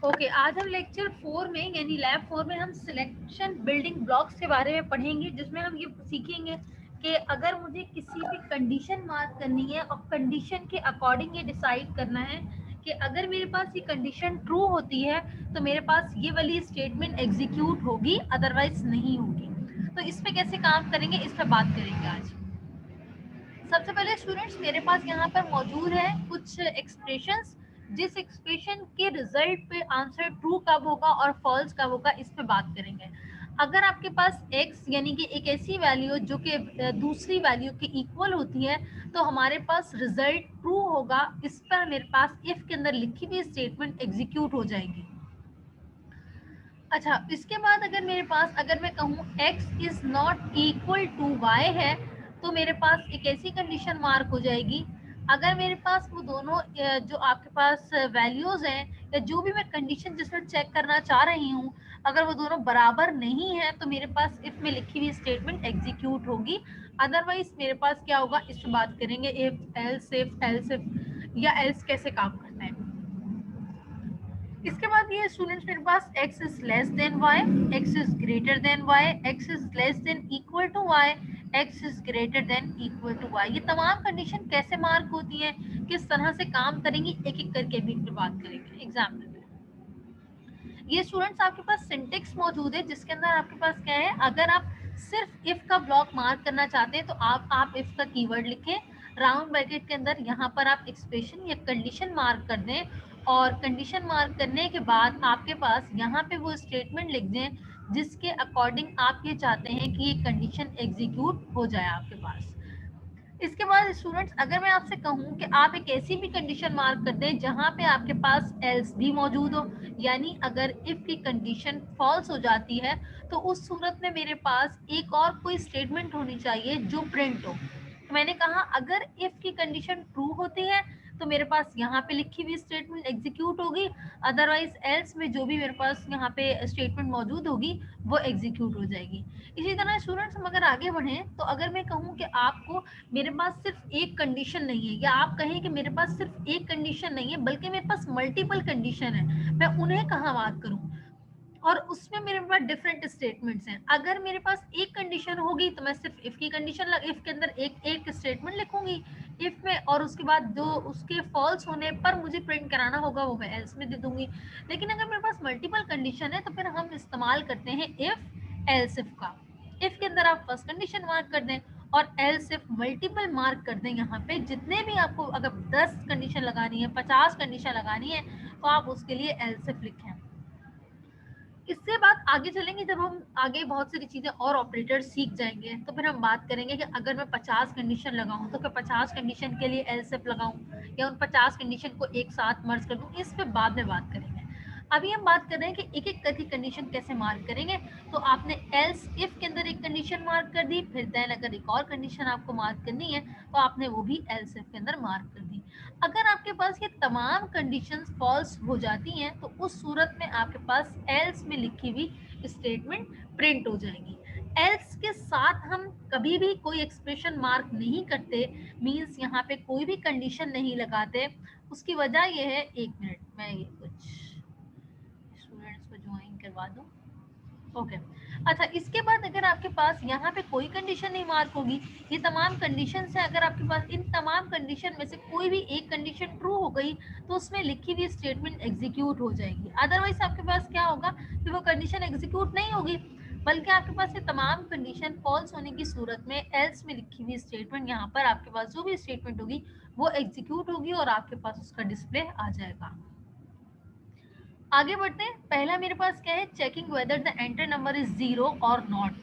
Okay, आज हम lecture 4 में यानी लैब 4 में हम सिलेक्शन बिल्डिंग ब्लॉक्स के बारे में पढ़ेंगे, जिसमें हम ये सीखेंगे कि अगर मुझे किसी भी कंडीशन मार्क करनी है और कंडीशन के अकॉर्डिंग ये डिसाइड करना है कि अगर मेरे पास ये कंडीशन ट्रू होती है तो मेरे पास ये वाली स्टेटमेंट एग्जीक्यूट होगी, अदरवाइज नहीं होगी। तो इस पे कैसे काम करेंगे, इस पे बात करेंगे आज। सबसे पहले स्टूडेंट्स, मेरे पास यहाँ पर मौजूद है कुछ एक्सप्रेशंस, जिस एक्सप्रेशन के रिजल्ट पे आंसर ट्रू कब होगा और फॉल्स कब होगा, इस पे बात करेंगे। अगर आपके पास x यानी कि एक ऐसी वैल्यू जो कि दूसरी वैल्यू के इक्वल होती है तो हमारे पास रिजल्ट ट्रू होगा। इस पर मेरे पास इफ के अंदर लिखी हुई स्टेटमेंट एग्जीक्यूट हो जाएगी। अच्छा, इसके बाद अगर मेरे पास, अगर मैं कहूँ x is not equal to y है, तो मेरे पास एक ऐसी कंडीशन मार्क हो जाएगी। अगर मेरे पास वो दोनों जो आपके पास वैल्यूज हैं या जो भी मैं कंडीशन जिसमें चेक करना चाह रही हूँ, अगर वो दोनों बराबर नहीं है तो मेरे पास इफ में लिखी हुई स्टेटमेंट एग्जीक्यूट होगी। अदरवाइज मेरे पास क्या होगा, इस पर बात करेंगे। इफ या एल्स कैसे काम करता है। इसके बाद ये स्टूडेंट्स, मेरे पास x is less than y, x is greater than y, x is less than equal to y, x is greater than equal to y, ये तमाम कंडीशन कैसे मार्क होती है, किस तरह से काम करेंगी, एक एक करके भी इस पे बात करेंगे एग्जाम्पल में। ये स्टूडेंट्स आपके पास सिंटेक्स मौजूद है, जिसके अंदर आपके पास क्या है, अगर आप सिर्फ इफ का ब्लॉक मार्क करना चाहते हैं तो आप इफ का कीवर्ड लिखें, राउंड ब्रैकेट के अंदर यहाँ पर आप एक्सप्रेशन या कंडीशन मार्क कर दें, और कंडीशन मार्क करने के बाद आपके पास यहाँ पे वो स्टेटमेंट लिख दें जिसके अकॉर्डिंग आप ये चाहते हैं कि ये कंडीशन एग्जीक्यूट हो जाए आपके पास। इसके बाद स्टूडेंट्स, अगर मैं आपसे कहूं कि आप एक ऐसी भी कंडीशन मार्क कर दें जहां पे आपके पास एल्स भी मौजूद हो, यानी अगर इफ की कंडीशन फॉल्स हो जाती है तो उस सूरत में मेरे पास एक और कोई स्टेटमेंट होनी चाहिए जो प्रिंट हो। तो मैंने कहा अगर इफ की कंडीशन ट्रू होती है तो मेरे पास यहाँ पे लिखी हुई स्टेटमेंट एग्जीक्यूट होगी, अदरवाइज एल्स में जो भी मेरे पास यहाँ पे स्टेटमेंट मौजूद होगी वो एग्जीक्यूट हो जाएगी। इसी तरह स्टूडेंट्स, हम अगर आगे बढ़ें तो अगर मैं कहूँ कि आपको, मेरे पास सिर्फ एक कंडीशन नहीं है, या आप कहें कि मेरे पास सिर्फ एक कंडीशन नहीं है बल्कि मेरे पास मल्टीपल कंडीशन है, मैं उन्हें कहाँ बात करूँ, और उसमें मेरे पास डिफरेंट स्टेटमेंट्स हैं। अगर मेरे पास एक कंडीशन होगी तो मैं सिर्फ इफ की कंडीशन, इफ के अंदर एक एक स्टेटमेंट लिखूंगी इफ में, और उसके बाद जो उसके फॉल्स होने पर मुझे प्रिंट कराना होगा वो मैं एल्स में दे दूंगी। लेकिन अगर मेरे पास मल्टीपल कंडीशन है तो फिर हम इस्तेमाल करते हैं इफ एल्स इफ का। इफ के अंदर आप फर्स्ट कंडीशन मार्क कर दें और एल्स इफ मल्टीपल मार्क कर दें। यहाँ पे जितने भी आपको, अगर 10 कंडीशन लगानी है, 50 कंडीशन लगानी है, तो आप उसके लिए एल्स इफ लिखें। इससे बात आगे चलेंगे, जब हम आगे बहुत सारी चीजें और ऑपरेटर सीख जाएंगे तो फिर हम बात करेंगे कि अगर मैं 50 कंडीशन लगाऊं तो फिर 50 कंडीशन के लिए एल्स इफ लगाऊं या उन 50 कंडीशन को एक साथ मर्ज कर दूं, इस पे बाद में बात करेंगे। अभी हम बात कर रहे हैं कि एक एक करके कंडीशन कैसे मार्क करेंगे। तो आपने एल्स इफ के अंदर एक कंडीशन मार्क कर दी, फिर देन अगर एक और कंडीशन आपको मार्क करनी है तो आपने वो भी एल्स इफ के अंदर मार्क कर दी। अगर आपके पास ये तमाम कंडीशंस फॉल्स हो जाती हैं तो उस सूरत में आपके पास एल्स में लिखी हुई स्टेटमेंट प्रिंट हो जाएगी। एल्स के साथ हम कभी भी कोई एक्सप्रेशन मार्क नहीं करते, मींस यहाँ पे कोई भी कंडीशन नहीं लगाते। उसकी वजह यह है, एक मिनट मैं ये कुछ स्टूडेंट्स को ज्वाइन करवा दूं। ओके अच्छा, इसके बाद अगर आपके पास यहाँ पे कोई कंडीशन नहीं मार्क होगी, ये तमाम कंडीशन है, अगर आपके पास इन तमाम कंडीशन में से कोई भी एक कंडीशन ट्रू हो गई तो उसमें लिखी हुई स्टेटमेंट एग्जीक्यूट हो जाएगी। अदरवाइज आपके पास क्या होगा कि वो कंडीशन एग्जीक्यूट नहीं होगी, बल्कि आपके पास ये तमाम कंडीशन फॉल्स होने की सूरत में एल्स में लिखी हुई स्टेटमेंट, यहाँ पर आपके पास जो भी स्टेटमेंट होगी वो एग्जीक्यूट होगी और आपके पास उसका डिस्प्ले आ जाएगा। आगे बढ़ते हैं। पहला मेरे पास क्या है, checking whether the enter number is zero और नॉट।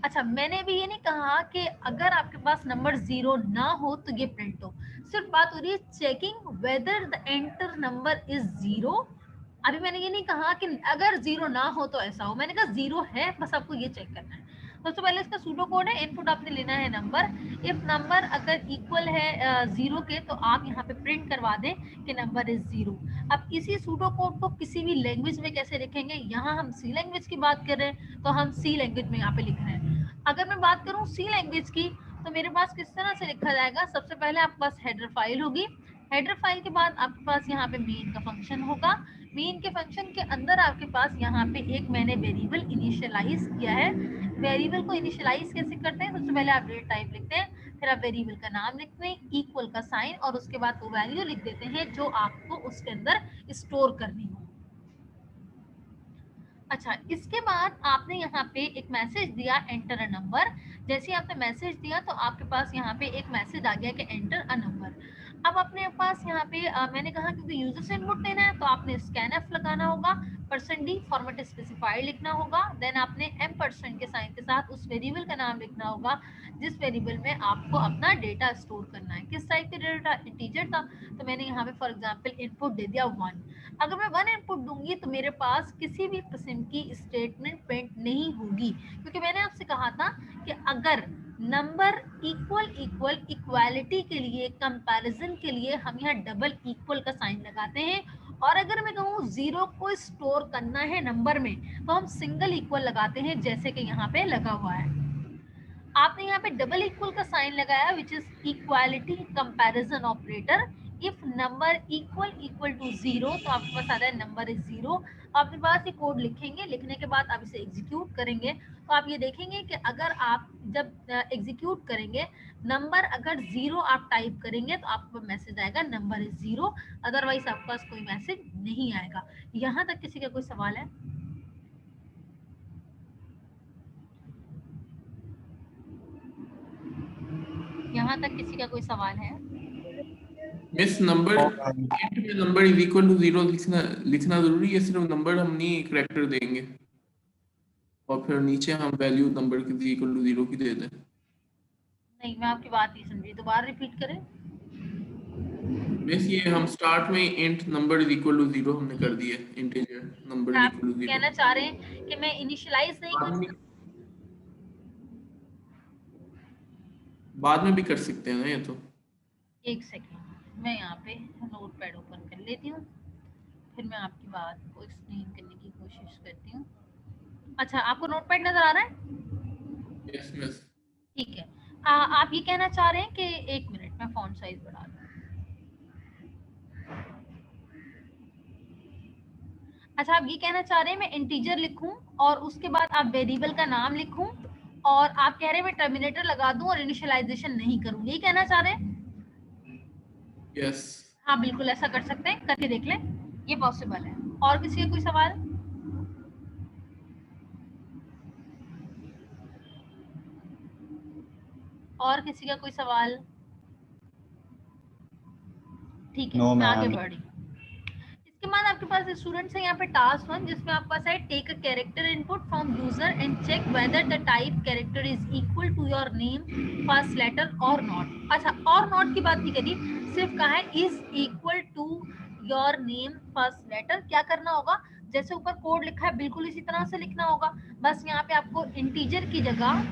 अच्छा, मैंने भी ये नहीं कहा कि अगर आपके पास नंबर जीरो ना हो तो ये प्रिंट हो, सिर्फ बात हो रही है checking whether the enter number is zero. अभी मैंने ये नहीं कहा कि अगर जीरो ना हो तो ऐसा हो, मैंने कहा जीरो है, बस आपको ये चेक करना है। सबसे पहले इसका सूडो कोड है, इनपुट आपने लेना है नंबर। इफ नंबर अगर इक्वल है जीरो के तो आप यहाँ पे प्रिंट करवा दें कि नंबर इज जीरो। अब इसी सूडो कोड को किसी भी लैंग्वेज में कैसे लिखेंगे, यहाँ हम सी लैंग्वेज की बात कर रहे हैं तो हम सी लैंग्वेज में यहाँ पे लिख रहे हैं। अगर मैं बात करूँ सी लैंग्वेज की तो मेरे पास किस तरह से लिखा जाएगा, सबसे पहले आपके पास हेडर फाइल होगी, हेडर फाइल के बाद आपके पास यहाँ पे मेन का फंक्शन होगा। मेन के फंक्शन के अंदर आपके पास यहाँ पे एक मैंने वेरिएबल इनिशियलाइज किया है। वेरिएबल को इनिशियलाइज कैसे करते हैं, सबसे पहले आप डेटा टाइप लिखते हैं, फिर आप वेरिएबल का नाम लिखते हैं, इक्वल का साइन, और उसके बाद वो वैल्यू लिख देते हैं जो आपको उसके अंदर स्टोर करनी हो। अच्छा, इसके बाद आपने यहाँ पे एक मैसेज दिया एंटर अ नंबर। जैसे आपने मैसेज दिया तो आपके पास यहाँ पे एक मैसेज आ गया कि एंटर अ नंबर। अब अपने पास यहाँ पे मैंने कहा क्योंकि यूजर से इनपुट लेना है तो आपने स्कैनफ लगाना होगा, %d फॉर्मेट स्पेसिफाइड लिखना होगा, देन आपने m% के साइन के साथ उस वेरिएबल का नाम लिखना होगा जिस वेरिएबल में आपको अपना डेटा स्टोर करना है। किस टाइप का डेटा, इंटीजर था, तो मैंने यहाँ पे फॉर एग्जांपल इनपुट दे दिया 1। अगर मैं 1 इनपुट दूंगी तो मेरे पास किसी भी किस्म की स्टेटमेंट प्रिंट नहीं होगी, क्योंकि मैंने आपसे कहा था कि अगर नंबर इक्वल इक्वल इक्वालिटी के लिए, कंपैरिजन के लिए हम यहाँ डबल इक्वल का साइन लगाते हैं, और अगर मैं कहूँ जीरो को स्टोर करना है नंबर में तो हम सिंगल इक्वल लगाते हैं, जैसे कि यहाँ पे लगा हुआ है। आपने यहाँ पे डबल इक्वल का साइन लगाया which is equality comparison operator. If number equal equal to 0 तो आपके पास आता है नंबर इज 0। आपके पास ये कोड लिखेंगे, लिखने के बाद आप इसे एग्जीक्यूट करेंगे तो आप ये देखेंगे कि अगर आप जब एग्जीक्यूट करेंगे, नंबर अगर 0 आप टाइप करेंगे तो आपको मैसेज आएगा नंबर इज 0, अदरवाइज आपके पास कोई मैसेज नहीं आएगा। यहाँ तक किसी का कोई सवाल है? यहाँ तक किसी का कोई सवाल है? मिस नंबर इंट में नंबर इज इक्वल टू 0 लिखना जरूरी है? सिर्फ नंबर हम नहीं करैक्टर देंगे और फिर नीचे हम वैल्यू नंबर की इक्वल टू 0 की दे दें? नहीं, मैं आपकी बात नहीं समझी, दोबारा रिपीट करें। मिस ये हम स्टार्ट में int number is equal to 0 हमने कर दिया, इंटीजर नंबर इज आप इक्वल टू 0। कहना चाह रहे हैं कि मैं इनिशियलाइज नहीं कर सकती? बाद में भी कर सकते हैं ना ये तो। एक सेकेंड, मैं यहाँ पे नोट पैड ओपन कर लेती हूँ, फिर मैं आपकी बात को एक्सप्लेन करने की कोशिश करती हूँ। अच्छा, आपको नोट पैड नजर आ रहा है? Yes miss. ठीक है। आप ये कहना चाह रहे हैं कि, एक मिनट मैं फॉन्ट साइज बढ़ा दूँ। अच्छा, आप ये कहना चाह रहे हैं मैं इंटीजर लिखूं और उसके बाद आप वेरिएबल का नाम लिखूं, और आप कह रहे हैं मैं टर्मिनेटर लगा दूं और इनिशियलाइजेशन नहीं करूं, यही कहना चाह रहे हैं? यस। हाँ, बिल्कुल ऐसा कर सकते हैं, करके देख लें, ये पॉसिबल है। और किसी का कोई सवाल? और किसी का कोई सवाल? ठीक है, मैं आगे बढ़ रही हूँ। इसके बाद आपके पास स्टूडेंट्स है यहाँ पे टास्क 1, जिसमें आपके पास है take a character input from user and check whether the type character is equal to your name first letter और नॉट। अच्छा, और नॉट की बात नहीं करी, सिर्फ कहा है is equal to your name first letter. क्या करना होगा, जैसे ऊपर कोड लिखा है बिल्कुल इसी तरह से लिखना होगा, बस यहाँ पे आपको इंटीजर की जगह,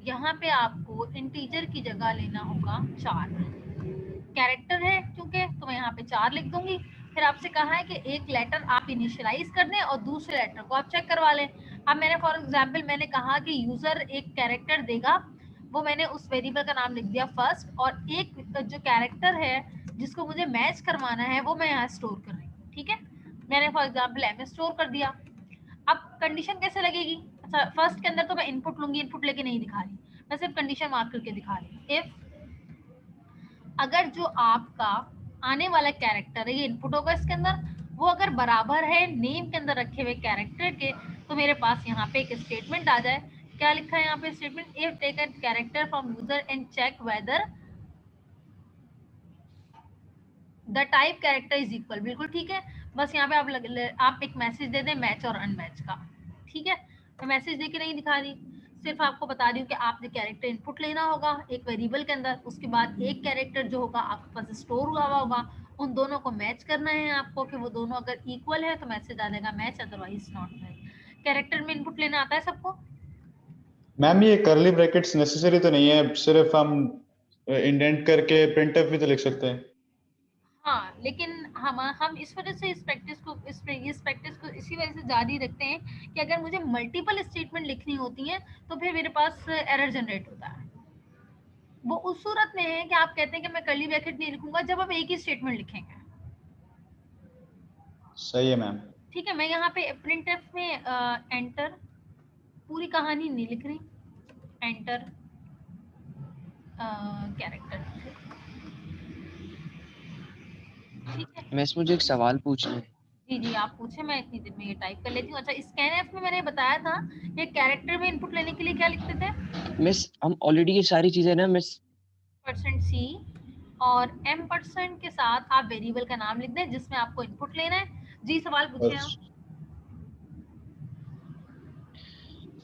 यहाँ पे आपको इंटीजर की जगह लेना होगा 4। कैरेक्टर है क्योंकि, तो मैं यहाँ पे 4 लिख दूंगी। फिर आपसे कहा है कि एक लेटर आप इनिशियलाइज कर दें और दूसरे लेटर को आप चेक करवा लें। अब मैंने फॉर एग्जांपल मैंने कहा कि यूजर एक कैरेक्टर देगा, वो मैंने उस वेरिएबल का नाम लिख दिया फर्स्ट, और एक जो कैरेक्टर है जिसको मुझे मैच करवाना है वो मैं यहाँ स्टोर कर रही हूँ। ठीक है, मैंने फॉर एग्जाम्पल एम स्टोर कर दिया। अब कंडीशन कैसे लगेगी? अच्छा, फर्स्ट के अंदर तो मैं इनपुट लूंगी, इनपुट लेके नहीं दिखा रही, मैं सिर्फ कंडीशन मार्क करके दिखा रही। इफ अगर जो आपका आने वाला कैरेक्टर है, ये इनपुट होगा इसके अंदर, वो अगर बराबर है नेम के अंदर रखे हुए कैरेक्टर के, तो मेरे पास यहाँ पे एक स्टेटमेंट आ जाए। क्या लिखा है यहाँ पे statement? If take a character from user and check whether the type character is equal. बिल्कुल ठीक है, बस यहाँ पे आप एक मैसेज दे दें मैच और अनमैच का। ठीक है, मैं मैसेज दे के नहीं दिखा रही, सिर्फ आपको बता रही हूँ कि आपने कैरेक्टर इनपुट लेना होगा एक वेरिएबल के अंदर, उसके बाद एक कैरेक्टर जो होगा आपके पास स्टोर हुआ होगा, उन दोनों को मैच करना है आपको कि वो दोनों अगर इक्वल है तो मैसेज आ जाएगा match, otherwise not match. Character में इनपुट लेना आता है सबको? मैम ये कर्ली ब्रैकेट्स नेसेसरी तो नहीं है, सिर्फ हम इंडेंट करके प्रिंटफ भी तो लिख सकते हैं। हाँ, लेकिन हम इस वजह से इस प्रैक्टिस को इसी वजह से जारी रखते हैं कि अगर मुझे मल्टीपल स्टेटमेंट लिखनी होती हैं तो फिर मेरे पास एरर जनरेट होता है। वो उस सूरत में है कि आप कहते हैं कि मैं कर्ली ब्रैकेट नहीं लिखूंगा जब आप एक ही स्टेटमेंट लिखेंगे। सही है मैम। ठीक है, मैं यहाँ पे प्रिंटफ में एंटर पूरी कहानी नहीं लिख रही, एंटर कैरेक्टर, ठीक है। मिस मुझे एक सवाल पूछना है। जी जी आप पूछे, मैं इतनी देर में ये टाइप कर लेती हूँ। अच्छा, स्कैनफ में मैंने बताया था ये कैरेक्टर में इनपुट लेने के लिए क्या लिखते थे, मिस हम ऑलरेडी ये सारी चीजें ना मिस %c और m% के साथ आप वेरिएबल का नाम लिख दें जिसमें आपको इनपुट लेना है। जी सवाल पूछे आप।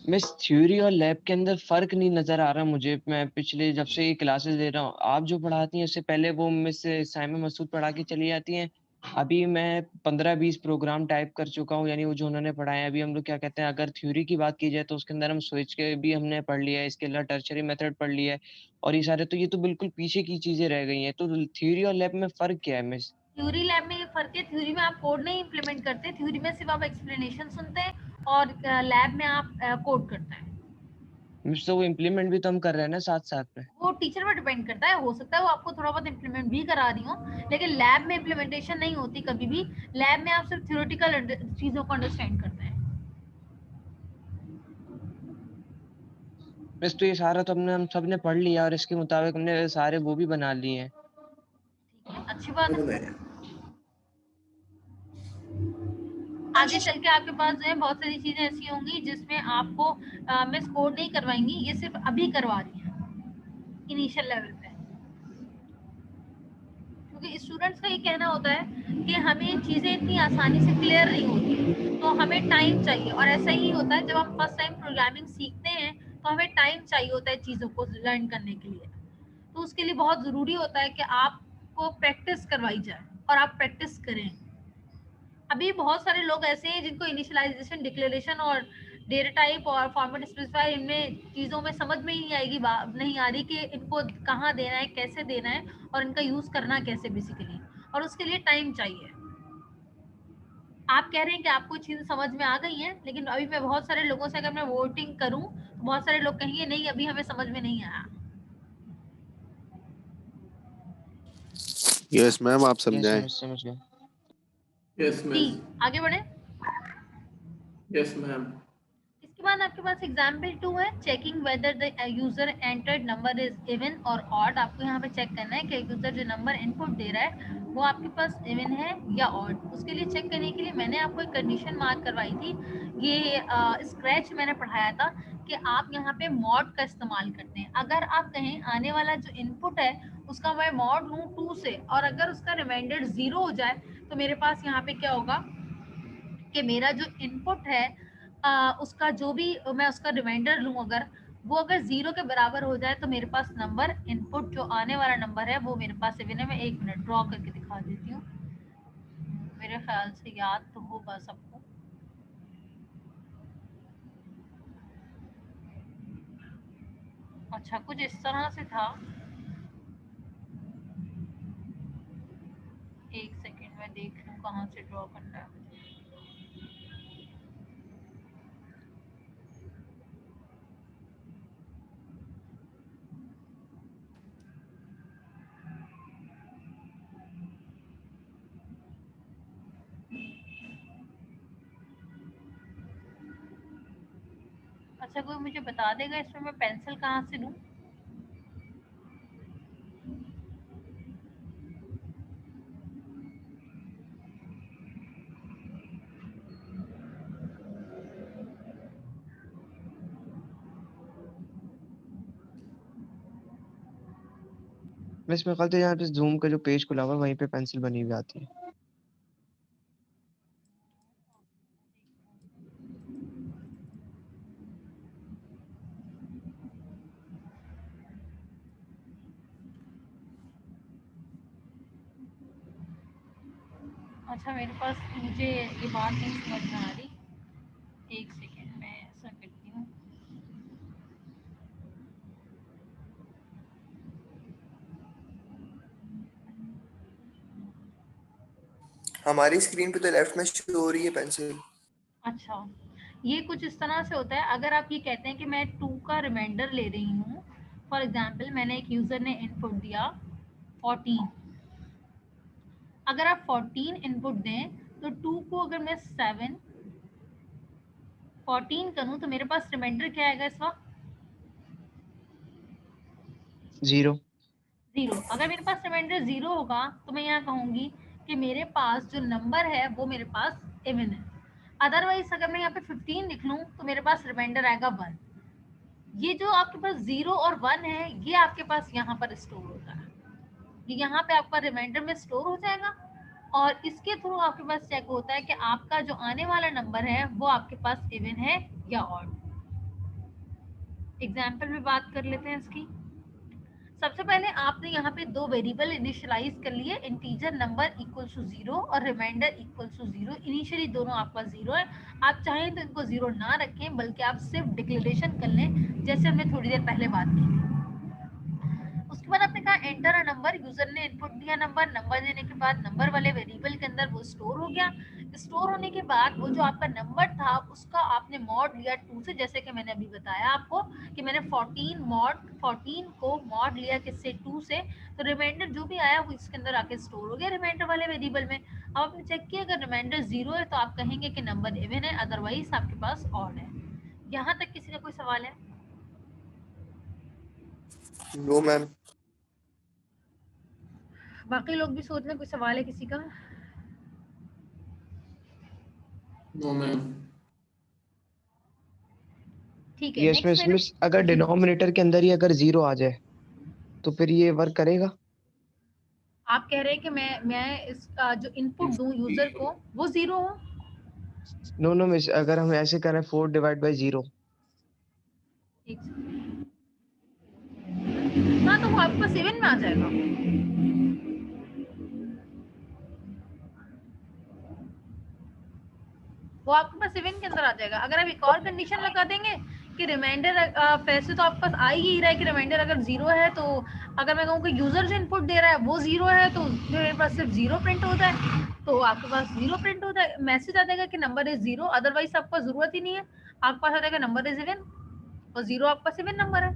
मिस थ्योरी और लैब के अंदर फर्क नहीं नजर आ रहा मुझे। मैं पिछले जब से ये क्लासेस दे रहा हूँ, आप जो पढ़ाती हैं उससे पहले वो मिस साइमा मसूद पढ़ा के चली जाती हैं। अभी मैं 15-20 प्रोग्राम टाइप कर चुका हूँ, यानी वो जो उन्होंने पढ़ाया। अभी हम लोग क्या कहते हैं, अगर थ्योरी की बात की जाए तो उसके अंदर हम स्विच के भी हमने पढ़ लिया है, इसके अलावा टर्शरी मेथड पढ़ लिया है, और ये सारे तो ये तो बिल्कुल पीछे की चीजें रह गई हैं। तो थ्योरी और लैब में फर्क क्या है मिस? थ्योरी लैब में ये फर्क है, थ्योरी में आप कोड नहीं इंप्लीमेंट करते, थ्योरी में सिर्फ आप एक्सप्लेनेशन सुनते हैं और लैब में आप कोड करते हैं। मिस तो वो इम्प्लीमेंट भी तो हम कर रहे हैं ना साथ साथ में। वो टीचर पर डिपेंड करता है, हो सकता है वो आपको थोड़ा बहुत इम्प्लीमेंट भी करा रही हो, लेकिन लैब में इम्प्लीमेंटेशन नहीं होती कभी भी। लैब में आप सिर्फ थ्योरेटिकल चीजों को अंडरस्टैंड करते हैं। मिस तो ये सारा तो हम सब ने पढ़ लिया और इसके मुताबिक हमने सारे वो भी बना लिए हैं। ठीक है, अच्छी बात है। आगे चल के आपके पास जो है बहुत सारी चीजें ऐसी होंगी जिसमें आपको मिस कोड नहीं करवाएंगी, ये सिर्फ अभी करवा रही है इनिशियल लेवल पे, क्योंकि स्टूडेंट्स का ये कहना होता है कि हमें चीजें इतनी आसानी से क्लियर नहीं होती, तो हमें टाइम चाहिए। और ऐसा ही होता है जब हम फर्स्ट टाइम प्रोग्रामिंग सीखते हैं तो हमें टाइम चाहिए होता है चीजों को लर्न करने के लिए। तो उसके लिए बहुत जरूरी होता है कि आपको प्रैक्टिस करवाई जाए और आप प्रैक्टिस करें। अभी बहुत सारे लोग ऐसे हैं जिनको इनिशियलाइजेशन, डिक्लेरेशन और डेटा टाइप और फॉर्मेट स्पेसिफायर, इनमें चीज़ों में समझ में ही नहीं आएगी, नहीं आ रही कि इनको कहाँ देना है, कैसे देना है और इनका यूज़ करना कैसे बेसिकली, और उसके लिए टाइम चाहिए। आप कह रहे हैं कि आपको चीज़ें समझ में आ गई हैं, लेकिन अभी मैं बहुत सारे लोगों से अगर मैं वोटिंग करूं तो बहुत सारे लोग कहेंगे नहीं अभी हमें समझ में नहीं आया। यस मैम, आप यस समझाएं। मैं समझ गया। यस जी मिस। आगे बढ़े। Yes ma'am. इसके बाद आपके पास एग्जाम्पल 2 है, checking whether the user entered number is even और ऑड। आपको यहाँ पे चेक करना है कि यूजर जो नंबर इनपुट दे रहा है वो आपके पास इवन है या ऑड। उसके लिए चेक करने के लिए मैंने आपको एक कंडीशन मार्क करवाई थी, ये स्क्रैच मैंने पढ़ाया था कि आप यहाँ पे मॉड का इस्तेमाल करते हैं। अगर आप कहें आने वाला जो इनपुट है उसका मैं मॉड लूँ 2 से और अगर उसका रिमाइंडर 0 हो जाए तो मेरे पास यहाँ पे क्या होगा कि मेरा जो इनपुट है उसका जो भी मैं उसका रिमाइंडर लूँ अगर वो अगर 0 के बराबर हो जाए तो मेरे पास नंबर इनपुट जो आने वाला नंबर है वो मेरे पास इवन है। मैं 1 मिनट ड्रॉ करके दिखा देती हूँ, मेरे ख्याल से याद तो होगा सबको। अच्छा कुछ इस तरह से था, एक सेकेंड में देख लूँ कहाँ से ड्रॉ करना है। अच्छा कोई मुझे बता देगा इसमें मैं पेंसिल कहाँ से लूँ? मिस मेरे ख्याल से यहाँ पे जूम का जो पेज खुला हुआ है वहीं पे पेंसिल बनी हुई आती है। अच्छा मेरे पास, मुझे ये बात नहीं समझ में आ रही, एक सेकेंड मैं ऐसा करती हूँ। हमारी स्क्रीन पे तो लेफ्ट में शो हो रही है पेंसिल। अच्छा ये कुछ इस तरह से होता है, अगर आप ये कहते हैं कि मैं 2 का रिमाइंडर ले रही हूँ फॉर एग्जाम्पल मैंने एक यूजर ने इनपुट दिया 14, अगर आप 14 इनपुट दें तो 2 को अगर मैं 7 14 करूं तो मेरे पास रिमाइंडर क्या आएगा इस वक्त? 0। 0। अगर मेरे पास रिमाइंडर 0 होगा तो मैं यहाँ कहूंगी कि मेरे पास जो नंबर है वो मेरे पास इवन है। अदरवाइज अगर मैं यहाँ पे 15 लिख लूँ तो मेरे पास रिमाइंडर आएगा 1। ये जो आपके पास 0 और 1 है ये आपके पास यहाँ पर स्टोर होता है, ये यहाँ पे आपका रिमाइंडर में स्टोर हो जाएगा और इसके थ्रू आपके पास चेक होता है कि आपका जो आने वाला नंबर है वो आपके पास इवन है या ऑड। एग्जाम्पल में बात कर लेते हैं इसकी। सबसे पहले आपने यहाँ पे दो वेरिएबल इनिशियलाइज कर लिए, इंटीजर नंबर इक्वल्स टू 0 और रिमाइंडर इक्वल्स टू 0। इनिशियली दोनों आपका 0 है, आप चाहें तो इनको 0 ना रखें बल्कि आप सिर्फ डिक्लेरेशन कर लें जैसे हमने थोड़ी देर पहले बात की थी। उसके बाद आपने कहा एंटर अ नंबर, यूजर ने इनपुट दिया नंबर, नंबर देने के बाद नंबर वाले वेरिएबल के अंदर वो स्टोर हो गया। स्टोर होने के बाद वो जो आपका नंबर था उसका आपने मॉड लिया 2 से, जैसे कि मैंने अभी बताया आपको कि मैंने 14 को मॉड लिया किससे 2 से, तो रिमाइंडर जो भी आया वो इसके अंदर आके स्टोर हो गया रिमाइंडर वाले वेरिएबल में। अब आपने चेक किया अगर रिमाइंडर 0 है तो आप कहेंगे कि नंबर इवन है, अदरवाइज आपके पास ऑड है। यहाँ तक किसी का कोई सवाल है? No ma'am. बाकी लोग भी सोच लें कोई सवाल है किसी का? No ma'am. ठीक है, यस नेक्स्ट मिस, अगर डिनोमिनेटर के अंदर ही अगर 0 आ जाए तो फिर ये वर्क करेगा? आप कह रहे हैं कि मैं इसका जो इनपुट दूं यूजर को वो 0 हो? नो मिस, अगर हम ऐसे करें 4 डिवाइड बाई 0। हाँ तो वो आपके पास 7 में आ जाएगा। वो आपके पास 7 के अंदर आ जाएगा। अगर आप एक और कंडीशन लगा देंगे कि रिमाइंडर पैसे तो आपके पास आ ही रहा है कि रिमाइंडर अगर 0 है, तो अगर मैं कहूँ कि यूजर जो इनपुट दे रहा है वो 0 है तो मेरे पास सिर्फ 0 प्रिंट होता है, तो आपके पास 0 प्रिंट होता है, मैसेज आ जाएगा कि नंबर इज 0। अदरवाइज आपको जरूरत ही नहीं है, आपके पास आ जाएगा नंबर इज 7 और 0 आपका 7 नंबर है।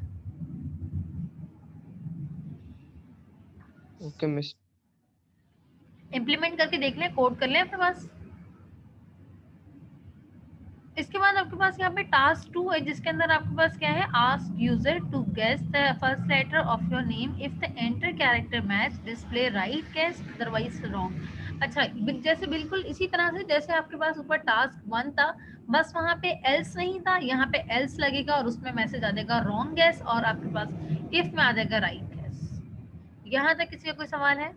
Okay miss. इम्प्लीमेंट करके देख लें, कोड कर लें अपने पास। इसके बाद आपके पास यहाँ पे टास्क 2 है जिसके अंदर आपके पास क्या है, ask user to guess the first letter of your name if the enter character match display right guess otherwise wrong. अच्छा, जैसे बिल्कुल इसी तरह से जैसे आपके पास ऊपर टास्क 1 था, बस वहाँ पे एल्स नहीं था, यहाँ पे एल्स लगेगा और उसमें मैसेज आ जाएगा रॉन्ग गेस और आपके पास इफ में आ जाएगा राइट गेस। यहाँ तक किसी का कोई सवाल है?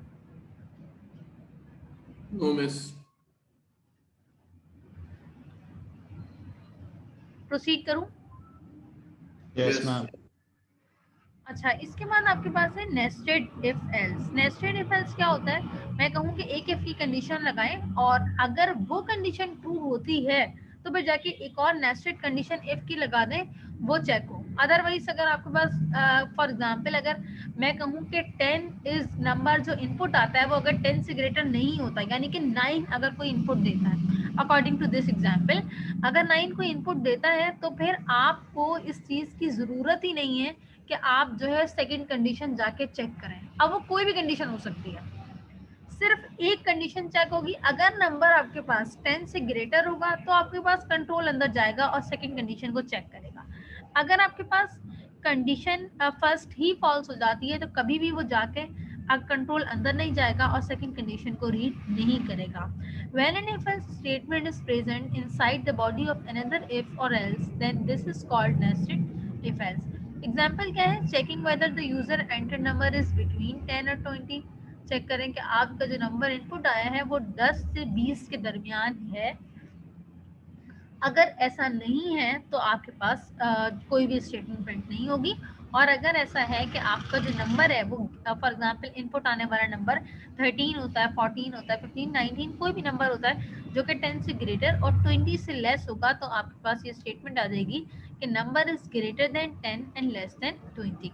No miss. प्रोसीड करूं? Yes ma'am. अच्छा, इसके बाद आपके पास है nested if else. Nested if else क्या होता है, मैं कहूँ कि एक इफ की कंडीशन लगाएं और अगर वो कंडीशन ट्रू होती है तो फिर जाके एक और नेस्टेड कंडीशन इफ की लगा दें, वो चेक हो। अदरवाइज अगर आपके पास फॉर एग्जांपल अगर मैं कहूँ कि 10 इज नंबर जो इनपुट आता है वो अगर 10 से ग्रेटर नहीं होता, यानी कि 9 अगर कोई इनपुट देता है, अकॉर्डिंग टू दिस एग्जाम्पल अगर 9 कोई इनपुट देता है तो फिर आपको इस चीज की जरूरत ही नहीं है कि आप जो है सेकंड कंडीशन जाके चेक करें। अब वो कोई भी कंडीशन हो सकती है, सिर्फ एक कंडीशन चेक होगी। अगर नंबर आपके पास 10 से ग्रेटर होगा तो आपके पास कंट्रोल अंदर जाएगा और सेकंड कंडीशन को चेक करेगा। अगर आपके पास कंडीशन फर्स्ट ही फॉल्स हो जाती है तो कभी भी वो जाके कंट्रोल अंदर नहीं जाएगा और सेकंड कंडीशन को रीड नहीं करेगा। When an if else statement is present inside the body of another if or else, then this is called nested if else. Example क्या है, checking whether the user enter number is between 10 और 20। Check करें कि आपका जो number input आया है वो 10 से 20 के दरमियान है। अगर ऐसा नहीं है तो आपके पास कोई भी स्टेटमेंट प्रिंट नहीं होगी। और अगर ऐसा है कि आपका जो नंबर है वो फॉर एग्जांपल इनपुट आने वाला नंबर 13 होता है, 14 होता है, 15, 19 कोई भी नंबर होता है जो कि 10 से ग्रेटर और 20 से लेस होगा, तो आपके पास ये स्टेटमेंट आ जाएगी कि number is greater then 10 and less than 20।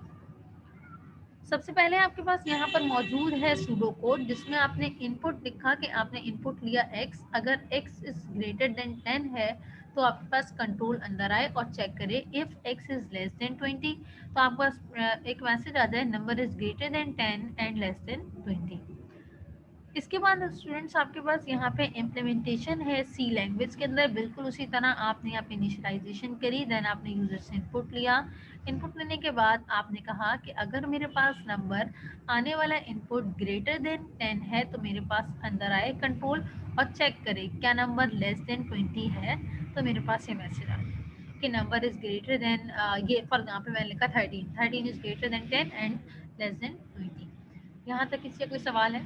सबसे पहले आपके पास यहाँ पर मौजूद है सूडो कोड जिसमें आपने इनपुट लिखा कि आपने इनपुट लिया x, अगर x इज ग्रेटर देन 10 है तो आपके पास कंट्रोल अंदर आए और चेक करे if x is less then 20, तो आपके पास एक मैसेज आ जाए number is greater then 10 and less than 20। इसके बाद स्टूडेंट्स आपके पास यहाँ पे इम्प्लीमेंटेशन है सी लैंग्वेज के अंदर। बिल्कुल उसी तरह आपने यहाँ पे इनिशियलाइजेशन करी, देन आपने यूजर से इनपुट लिया। इनपुट लेने के बाद आपने कहा कि अगर मेरे पास नंबर आने वाला इनपुट ग्रेटर देन 10 है तो मेरे पास अंदर आए कंट्रोल और चेक करे क्या नंबर लेस देन 20 है, तो मेरे पास ये मैसेज आ गया कि नंबर इज ग्रेटर देन ये फॉर एग्जाम्पल मैंने लिखा 13 is greater then 10 and less than 20। यहाँ तक किसी का कोई सवाल है?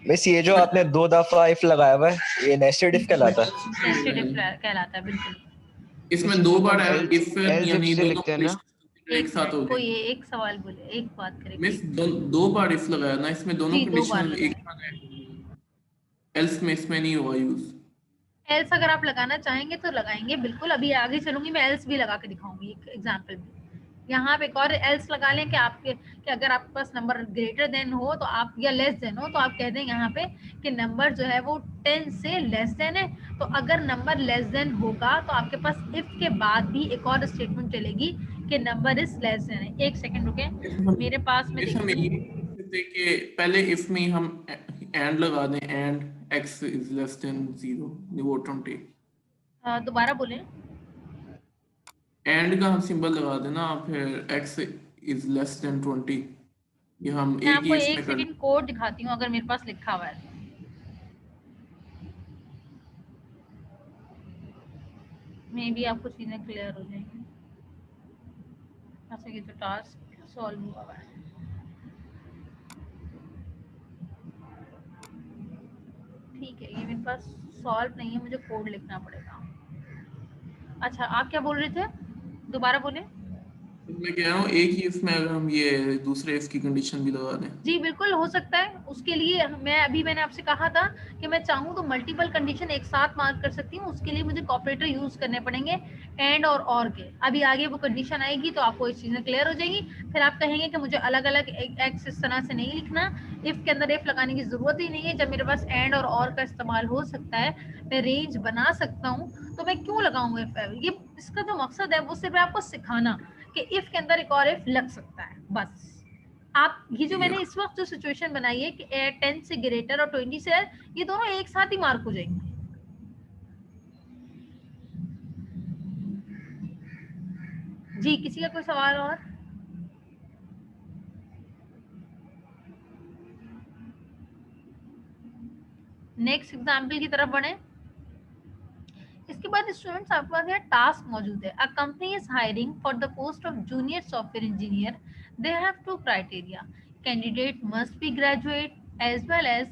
मिस ये जो आपने 2 दफा इफ लगाया हुआ है ये नेस्टेड इफ कहलाता है? नेस्टेड इफ कहलाता है, बिल्कुल। इसमें दो बार इफ यानी दोनों लिखते हैं ना। एक साथ हो कोई गए। एक सवाल बोले, एक बात करें। मिस दो बार इफ लगाया ना, इसमें दोनों जी, 2 बार कंडीशन एक साथ है, एल्स में इसमें नहीं होगा यूज। एल्स अगर आप लगाना चाहेंगे तो लगाएंगे, बिल्कुल। अभी आगे चलूंगी मैं एल्स भी लगा के दिखाऊंगी एक एग्जांपल में। यहाँ पे एक और एल्स लगा लें कि आपके कि अगर आपके पास नंबर ग्रेटर देन हो तो आप या लेस देन हो तो आप कह दें यहाँ पे कि नंबर जो है वो 10 से लेस देन है। तो अगर नंबर लेस देन होगा तो आपके पास इफ के बाद भी एक और स्टेटमेंट चलेगी कि नंबर इज लेस देन है। एक सेकंड रुके, मेरे पास में देखिए पहले इफ में हम एंड लगा दें, and x is less then 0 वो 20। दोबारा बोलें। एंड का हम सिंबल लगा देना, फिर x इज लेस देन 20। ये हम मैं एक आपको ही एक इसमें कर सेकंड कोड दिखाती हूँ अगर मेरे पास लिखा हुआ है। मे बी आपको चीजें क्लियर हो जाएंगी। अच्छा, ये तो टास्क सॉल्व हुआ है। ठीक है, ये मेरे पास सॉल्व नहीं है, मुझे कोड लिखना पड़ेगा। अच्छा, आप क्या बोल रहे थे? दोबारा बोलें। मैं कह रहा हूँ एक ही इसमें अगर हम ये दूसरे इफ की कंडीशन भी लगा दें। जी बिल्कुल हो सकता है। उसके लिए मैंने आपसे कहा था कि मैं चाहूँ तो मल्टीपल कंडीशन एक साथ मार्क कर सकती हूँ। उसके लिए मुझे ऑपरेटर यूज करने पड़ेंगे एंड और के। अभी आगे वो कंडीशन आएगी तो आपको इस चीजें क्लियर हो जाएगी। फिर आप कहेंगे कि मुझे अलग अलग एक्स इस तरह से नहीं लिखना, इफ के अंदर इफ लगाने की जरूरत ही नहीं है। जब मेरे पास एंड और का इस्तेमाल हो सकता है, मैं रेंज बना सकता हूँ, तो मैं क्यों लगाऊंगा इफ? ये इसका जो मकसद है वो सिर्फ आपको सिखाना कि इफ के अंदर एक और इफ लग सकता है, बस। आप ये जो मैंने इस वक्त जो सिचुएशन बनाई है कि 10 से ग्रेटर और 20 से, ये दोनों एक साथ ही मार्क हो जाएंगे। जी, किसी का कोई सवाल और? नेक्स्ट एग्जाम्पल की तरफ बढ़े। इसके बाद स्टूडेंट्स आपके पास टास्क मौजूद है। A company is hiring for the post of junior software engineer. They have 2 criteria. Candidate must be graduate as well as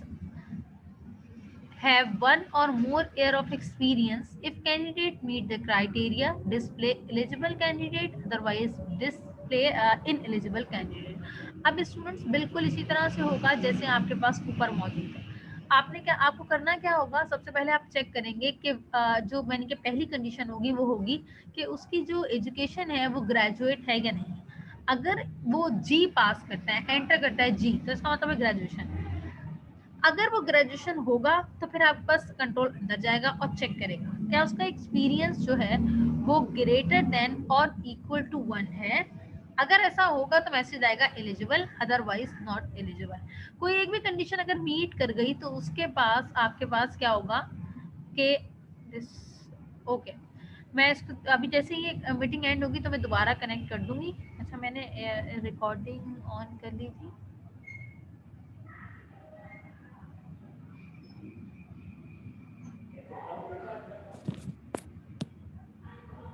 have 1 or more year of experience. If candidate meet the criteria, display eligible candidate, otherwise display ineligible candidate. अब students बिल्कुल इसी तरह से होगा जैसे आपके पास ऊपर मौजूद है। आपको करना क्या होगा, सबसे पहले आप चेक करेंगे कि जो मैंने कि पहली कंडीशन होगी वो होगी कि उसकी जो एजुकेशन है वो ग्रेजुएट है या नहीं। अगर वो जी पास करता है, एंटर करता है जी, तो इसका मतलब है ग्रेजुएशन। अगर वो ग्रेजुएशन होगा तो फिर आपके पास कंट्रोल अंदर जाएगा और चेक करेगा क्या उसका एक्सपीरियंस जो है वो ग्रेटर देन और इक्वल टू 1 है। अगर ऐसा होगा तो मैसेज आएगा एलिजिबल, अदरवाइज नॉट एलिजिबल। कोई एक भी कंडीशन अगर मीट कर गई तो उसके पास आपके पास क्या होगा कि ओके, मैं इसको अभी जैसे ही मीटिंग एंड होगी तो मैं दोबारा कनेक्ट कर दूंगी। अच्छा, मैंने रिकॉर्डिंग ऑन कर ली थी।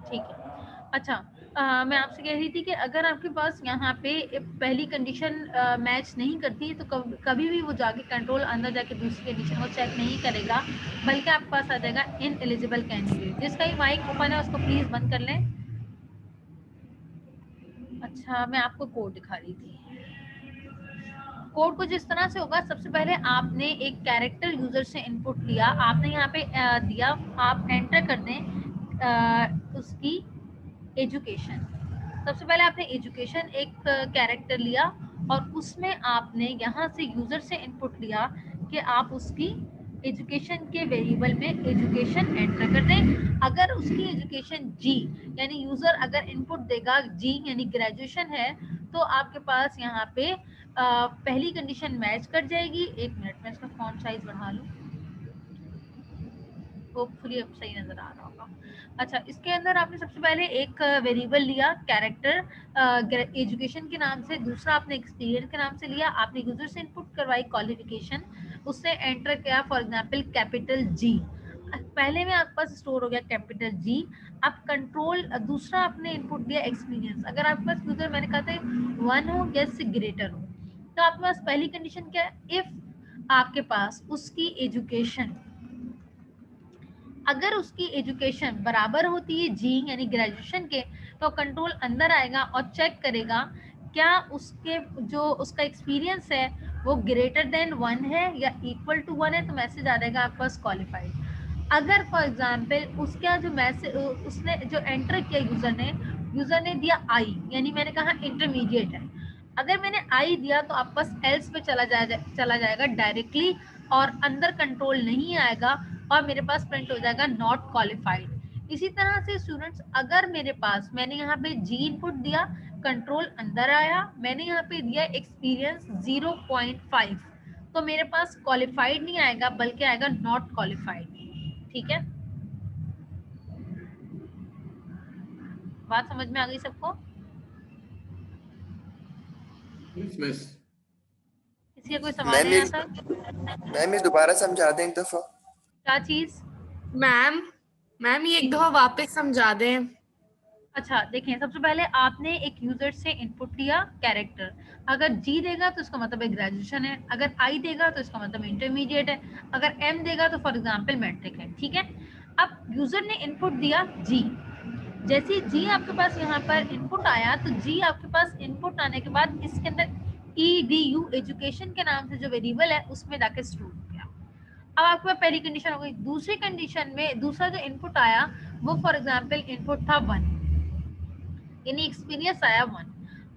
ठीक है। अच्छा, मैं आपसे कह रही थी कि अगर आपके पास यहाँ पे पहली कंडीशन मैच नहीं करती तो कभी भी वो जाके कंट्रोल अंदर जाके दूसरी कंडीशन को चेक नहीं करेगा, बल्कि आपके पास आ जाएगा इनएलिजिबल कैंडिडेट। जिसका ही माइक ओपन है उसको प्लीज बंद कर लें। अच्छा, मैं आपको कोड दिखा रही थी। कोड को जिस तरह से होगा, सबसे पहले आपने एक कैरेक्टर यूजर से इनपुट लिया, आपने यहाँ पे दिया, आप एंटर कर दें उसकी एजुकेशन। सबसे पहले आपने एजुकेशन एक कैरेक्टर लिया और उसमें आपने यहाँ से यूजर से इनपुट लिया कि आप उसकी एजुकेशन के वेरिएबल में एजुकेशन एंटर कर दें। अगर उसकी एजुकेशन जी यानी यूजर अगर इनपुट देगा जी यानी ग्रेजुएशन है तो आपके पास यहाँ पे पहली कंडीशन मैच कर जाएगी। एक मिनट में इसका फॉन्ट साइज बढ़ा लूँ, होपफुली अब सही नजर आ रहा होगा। अच्छा, इसके अंदर आपने सबसे पहले एक वेरिएबल लिया कैरेक्टर एजुकेशन के नाम से, दूसरा आपने एक्सपीरियंस के नाम से लिया, आपने यूजर से इनपुट करवाई क्वालिफिकेशन, उससे एंटर किया फॉर एग्जांपल कैपिटल जी, पहले में आपके पास स्टोर हो गया कैपिटल जी। अब कंट्रोल दूसरा आपने इनपुट दिया एक्सपीरियंस। अगर आपके पास यूजर मैंने कहा था 1 हो या से ग्रेटर हो तो आपके पास पहली कंडीशन क्या है, इफ आपके पास उसकी एजुकेशन अगर उसकी एजुकेशन बराबर होती है जी यानी ग्रेजुएशन के तो कंट्रोल अंदर आएगा और चेक करेगा क्या उसके जो उसका एक्सपीरियंस है वो ग्रेटर देन 1 है या इक्वल टू 1 है तो मैसेज आ जाएगा आपके पास क्वालिफाइड। अगर फॉर एग्जांपल उसका जो मैसेज उसने जो एंटर किया यूजर ने दिया आई यानी मैंने कहा इंटरमीडिएट है, अगर मैंने आई दिया तो आप बस एल्स पे चला जाएगा डायरेक्टली और अंदर कंट्रोल नहीं आएगा और मेरे पास प्रिंट हो जाएगा नॉट क्वालिफाइड। इसी तरह से स्टूडेंट्स अगर मेरे पास मैंने यहाँ पे जी इनपुट दिया कंट्रोल अंदर आया, मैंने यहाँ पे दिया एक्सपीरियंस 0.5 तो मेरे पास क्वालिफाइड नहीं आएगा बल्कि आएगा नॉट क्वालिफाइड। ठीक है, बात समझ में आ गई सबको? Yes, miss. किसी का कोई सवाल है यहाँ तक? मैम ये दोबारा समझा दें एक दफा। क्या चीज? मैम ये एक दफा वापस समझा दें। अच्छा देखिए, सबसे पहले आपने एक यूजर से इनपुट लिया कैरेक्टर, अगर जी देगा तो इसका मतलब ग्रेजुएशन है, अगर आई देगा तो इसका मतलब इंटरमीडिएट है, अगर एम देगा तो फॉर एग्जांपल मैट्रिक है। ठीक है, अब यूजर ने इनपुट दिया जी, जैसे जी आपके पास यहाँ पर इनपुट आया तो जी आपके पास इनपुट आने के बाद इसके अंदर EDU एजुकेशन के नाम से जो वेरिएबल है उसमें जाके स्टोर हो गया। अब आपके पास पहली कंडीशन हो गई। दूसरी कंडीशन में दूसरा जो इनपुट आया वो फॉर एग्जांपल इनपुट था 1 यानी एक्सपीरियंस आया 1।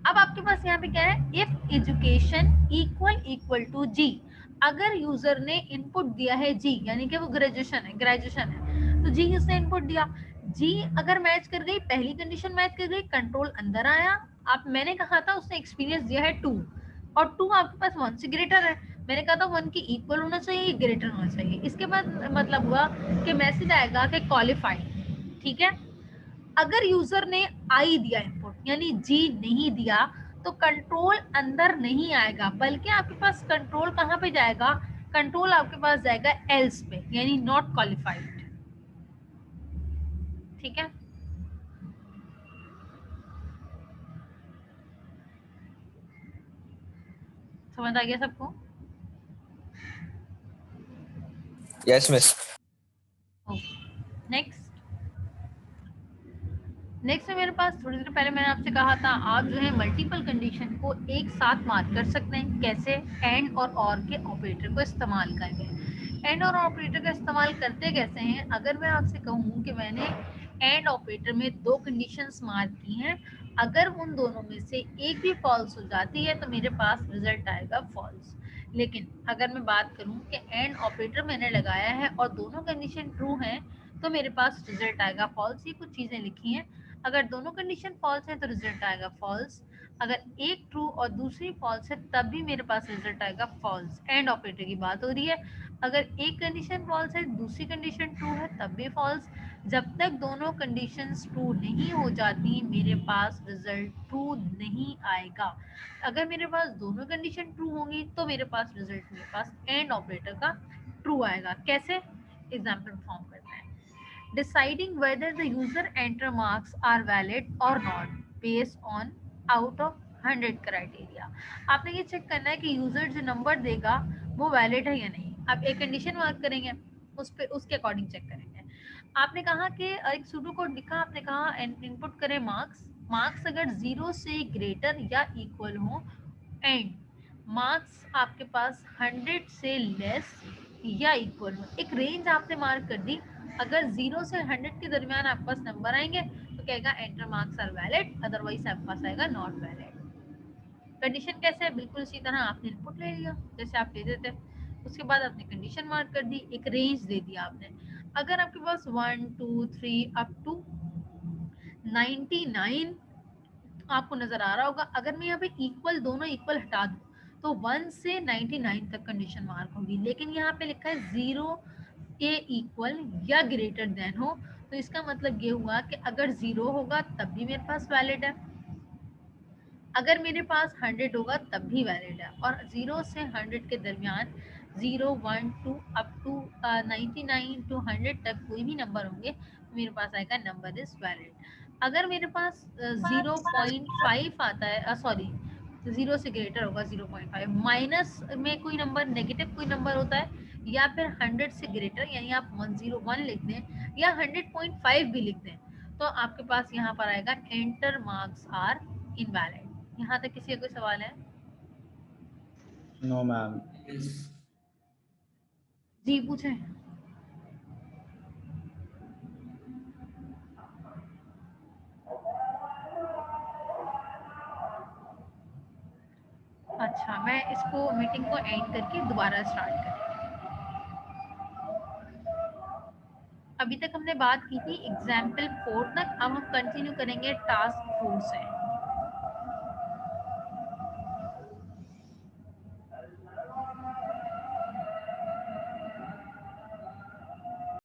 अब आपके पास यहाँ पे क्या है, इफ एजुकेशन इक्वल टू जी, अगर यूजर ने इनपुट दिया है जी यानी कि वो ग्रेजुएशन है तो जी उसने इनपुट दिया, जी अगर मैच कर गई पहली कंडीशन मैच कर गई कंट्रोल अंदर आया। आप मैंने कहा था उसने एक्सपीरियंस दिया है 2 और 2 आपके पास 1 से ग्रेटर है, मैंने कहा था 1 की इक्वल होना चाहिए ग्रेटर होना चाहिए। इसके बाद मतलब हुआ कि मैसेज आएगा कि क्वालिफाइड। ठीक है, अगर यूजर ने आई दिया इनपुट यानी जी नहीं दिया तो कंट्रोल अंदर नहीं आएगा बल्कि आपके पास कंट्रोल कहाँ पे जाएगा, कंट्रोल आपके पास जाएगा एल्स पे यानी नॉट क्वालिफाइड। ठीक है, समझ आ गया सबको? Yes miss. नेक्स्ट में मेरे पास थोड़ी देर पहले मैंने आपसे कहा था आप जो है मल्टीपल कंडीशन को एक साथ मार्क कर सकते हैं। कैसे? एंड और के ऑपरेटर को इस्तेमाल करके। एंड और ऑपरेटर का इस्तेमाल करते कैसे हैं? अगर मैं आपसे कहूँ कि मैंने एंड ऑपरेटर में 2 कंडीशंस मार्क की हैं, अगर उन दोनों में से एक भी फॉल्स हो जाती है तो मेरे पास रिजल्ट आएगा फॉल्स। लेकिन अगर मैं बात करूँ कि एंड ऑपरेटर मैंने लगाया है और दोनों कंडीशन ट्रू हैं तो मेरे पास रिजल्ट आएगा फॉल्स। ये कुछ चीज़ें लिखी हैं, अगर दोनों कंडीशन फॉल्स है तो रिजल्ट आएगा फॉल्स, अगर एक ट्रू और दूसरी फॉल्स है तब भी मेरे पास रिजल्ट आएगा फॉल्स। एंड ऑपरेटर की बात हो रही है, अगर एक कंडीशन फॉल्स है दूसरी कंडीशन ट्रू है तब भी फॉल्स। जब तक दोनों कंडीशंस ट्रू नहीं हो जाती मेरे पास रिजल्ट ट्रू नहीं आएगा। अगर मेरे पास दोनों कंडीशन ट्रू होंगी तो मेरे पास रिजल्ट मेरे पास एंड ऑपरेटर का ट्रू आएगा। कैसे? एग्जाम्पल फॉर्म करना है। Deciding whether the user enter marks are valid or not based on out of 100 criteria। आपने ये चेक करना है कि यूजर जो नंबर देगा वो वैलिड है या नहीं। आप एक कंडीशन मार्क करेंगे, उस पे उसके अकॉर्डिंग चेक करेंगे। आपने कहा कि एक सूडो कोड लिखा, आपने कहा इनपुट करें मार्क्स अगर 0 से ग्रेटर या इक्वल हो एंड मार्क्स आपके पास 100 से लेस या इक्वल हो। एक रेंज आपने मार्क कर दी, अगर 0 से 100 के दरमियान आपके पास नंबर आएंगे तो कहेगा enter marks are valid, otherwise आपके पास आएगा नॉट वैलिड। कंडीशन कैसे है? बिल्कुल इसी तरह आपने इनपुट ले लिया जैसे आप लेते थे, उसके बाद आपने कंडीशन मार्क कर दी, एक रेंज दे दिया आपने। अगर आपके पास 1 2 3 अप टू 99 आपको नजर आ रहा होगा, अगर मैं यहाँ पे इक्वल, दोनों इक्वल हटा दूं तो 1 से 99 तक कंडीशन मार्क होगी। लेकिन यहाँ पे लिखा है 0 के इक्वल या ग्रेटर देन हो, तो इसका मतलब ये हुआ कि अगर 0 होगा तब भी मेरे पास वैलिड है, अगर मेरे पास 100 होगा तब भी वैलिड है, और 0 से 100 के दरमियान 0 1 2 अप टू 99 टू 100 तक कोई भी नंबर होंगे तो मेरे पास आएगा नंबर इज वैलिड। अगर मेरे पास 0.5 आता है, सॉरी 0 से ग्रेटर होगा 0.5, माइनस में कोई नंबर, नेगेटिव कोई नंबर होता है, या फिर 100 से ग्रेटर, यानी आप 101 लिख दें या 100.5 भी लिख दें, तो आपके पास यहाँ पर आएगा एंटर मार्क्स आर इनवैलिड। यहाँ तक किसी का कोई सवाल है? No ma'am. जी पूछें। अच्छा, मैं इसको मीटिंग को एंड करके दोबारा स्टार्ट करेंगे। अभी तक हमने बात की थी एग्जाम्पल 4 तक, अब हम कंटिन्यू करेंगे टास्क 4 से।